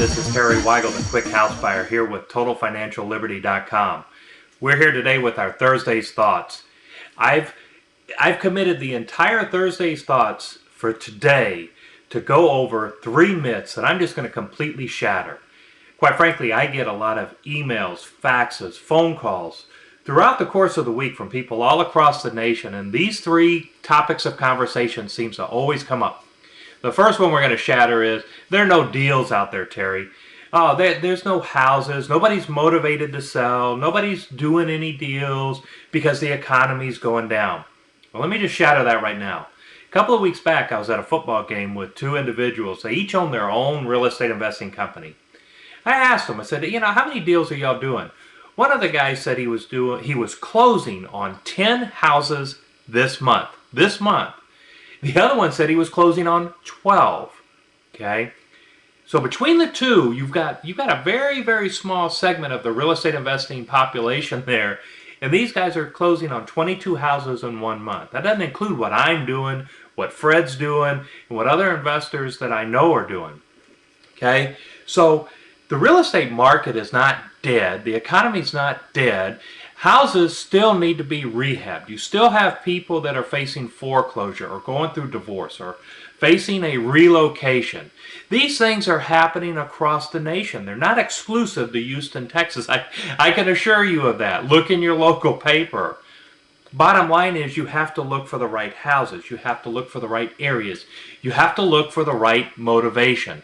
this is Terry Weigel, the Quick House Buyer, here with TotalFinancialLiberty.com. We're here today with our Thursday's Thoughts. I've committed the entire Thursday's Thoughts for today to go over 3 myths that I'm just going to completely shatter. Quite frankly, I get a lot of emails, faxes, phone calls throughout the course of the week from people all across the nation, and these 3 topics of conversation seems to always come up. The first one we're going to shatter is, there are no deals out there, Terry. Oh, there's no houses. Nobody's motivated to sell. Nobody's doing any deals because the economy's going down. Well, let me just shatter that right now. A couple of weeks back, I was at a football game with 2 individuals. They each own their own real estate investing company. I asked them, I said, how many deals are y'all doing? One of the guys said he was closing on 10 houses this month. The other one said he was closing on 12. Okay, so between the two, you've got a very, very small segment of the real estate investing population there, and these guys are closing on 22 houses in 1 month. That doesn't include what I'm doing, what Fred's doing, and what other investors that I know are doing. Okay, so the real estate market is not dead. The economy's not dead. Houses still need to be rehabbed. You still have people that are facing foreclosure or going through divorce or facing a relocation. These things are happening across the nation. They're not exclusive to Houston, Texas. I can assure you of that. Look in your local paper. Bottom line is, you have to look for the right houses. You have to look for the right areas. You have to look for the right motivation.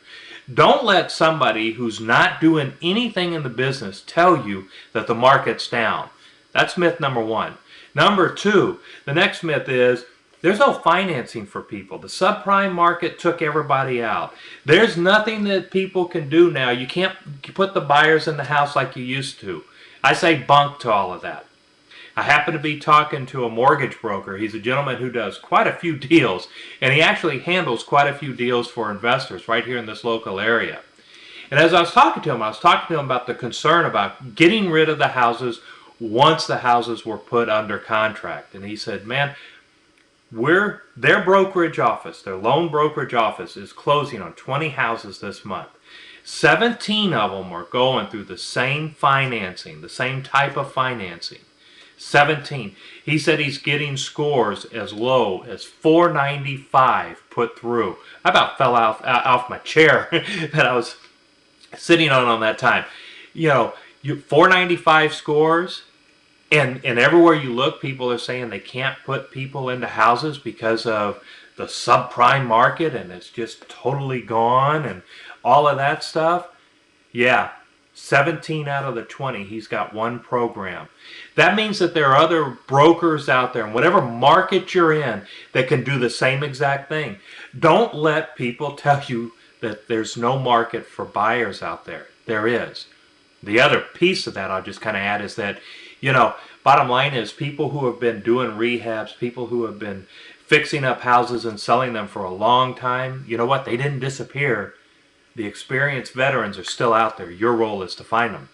Don't let somebody who's not doing anything in the business tell you that the market's down. That's myth number 1. Number 2, the next myth is, there's no financing for people. The subprime market took everybody out. There's nothing that people can do now. You can't put the buyers in the house like you used to. I say bunk to all of that. I happen to be talking to a mortgage broker. He's a gentleman who does quite a few deals, and he actually handles quite a few deals for investors right here in this local area. And as I was talking to him about the concern about getting rid of the houses once the houses were put under contract. And he said, man, their brokerage office, their loan brokerage office, is closing on 20 houses this month. 17 of them are going through the same financing, the same type of financing. 17. He said he's getting scores as low as 495 put through. I about fell off my chair that I was sitting on that time. 495 scores, and everywhere you look, people are saying they can't put people into houses because of the subprime market, and it's just totally gone, and all of that stuff. Yeah, 17 out of the 20, he's got one program. That means that there are other brokers out there in whatever market you're in that can do the same exact thing. Don't let people tell you that there's no market for buyers out there. There is. The other piece of that I'll just kind of add is that, bottom line is, people who have been doing rehabs, people who have been fixing up houses and selling them for a long time, you know what? They didn't disappear. The experienced veterans are still out there. Your role is to find them.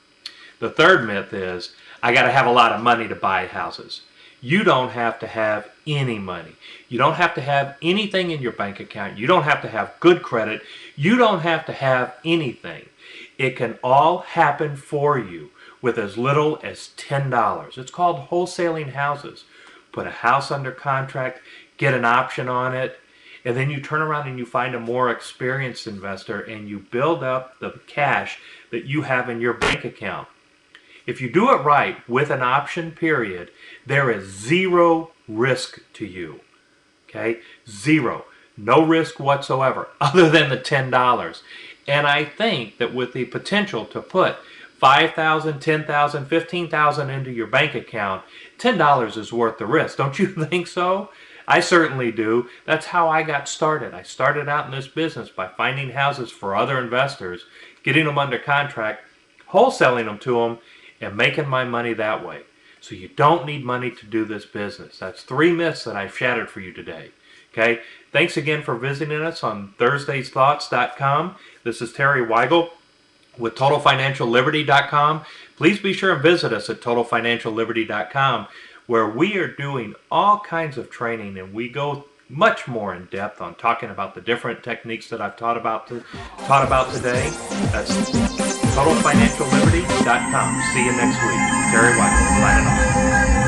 The third myth is, I got to have a lot of money to buy houses. You don't have to have any money. You don't have to have anything in your bank account. You don't have to have good credit. You don't have to have anything. It can all happen for you with as little as $10. It's called wholesaling houses. Put a house under contract, get an option on it, and then you turn around and you find a more experienced investor and you build up the cash that you have in your bank account. If you do it right with an option period, there is 0 risk to you. Okay? 0. No risk whatsoever other than the $10. And I think that with the potential to put $5,000, $10,000, $15,000 into your bank account, $10 is worth the risk. Don't you think so? I certainly do. That's how I got started. I started out in this business by finding houses for other investors, getting them under contract, wholesaling them to them, and making my money that way. So you don't need money to do this business. That's 3 myths that I've shattered for you today. Okay? Thanks again for visiting us on ThursdaysThoughts.com. This is Terry Weigel with TotalFinancialLiberty.com. Please be sure and visit us at TotalFinancialLiberty.com, where we are doing all kinds of training, and we go much more in depth on talking about the different techniques that I've taught about today. That's TotalFinancialLiberty.com. See you next week. Terry White, signing off.